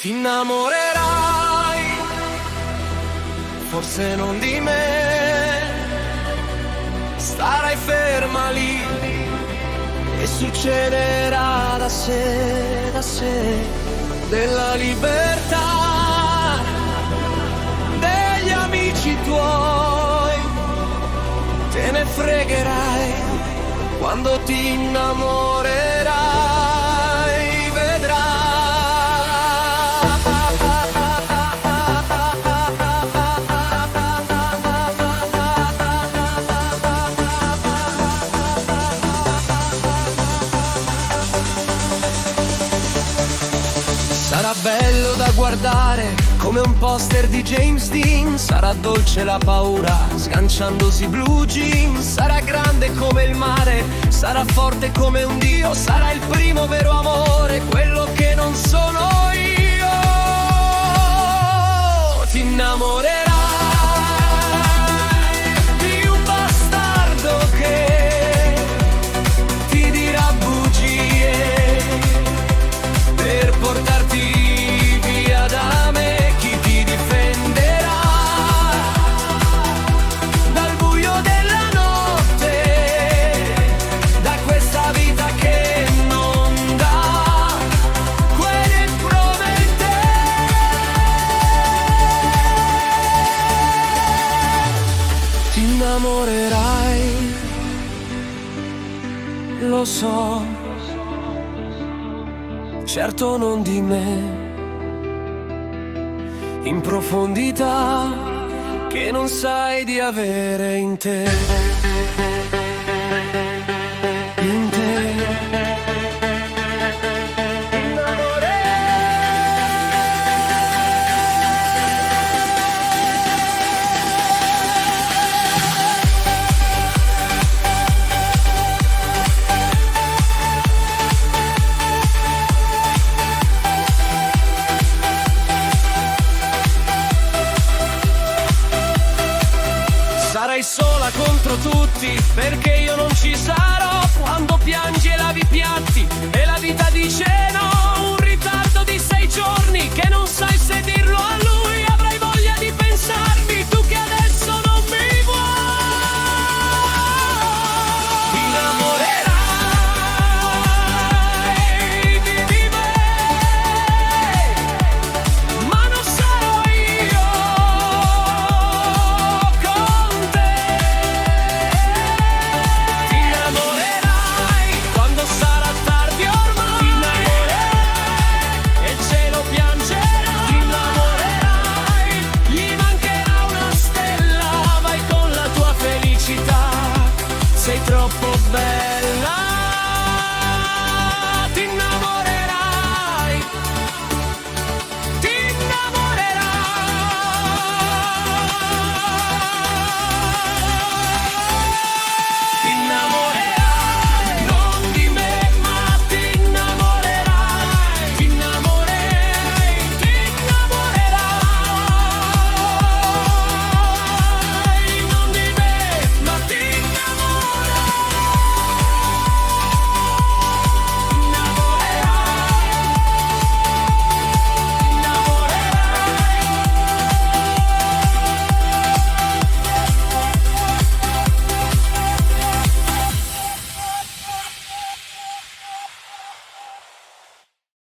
Ti innamorerai, forse non di me, starai ferma lì e succederà da sé, della libertà, degli amici tuoi, te ne fregherai quando ti innamorerai, vedrai. Sarà bello da guardare come un poster di James Dean, sarà dolce la paura sganciandosi blue jeans, sarà grande come il mare, sarà forte come un dio, sarà il primo vero amore, quello che non sono io. Ti innamorerai di un bastardo che ti dirà bugie per portarti via da me. Chi ti difenderà dal buio della notte, da questa vita che non dà quelle promette. Ti innamorerai, lo so, certo non di me, in profondità che non sai di avere in te, in te. Sarai sola contro tutti, perché io non ci sarò quando piangi e lavi i piatti e la vita dice no.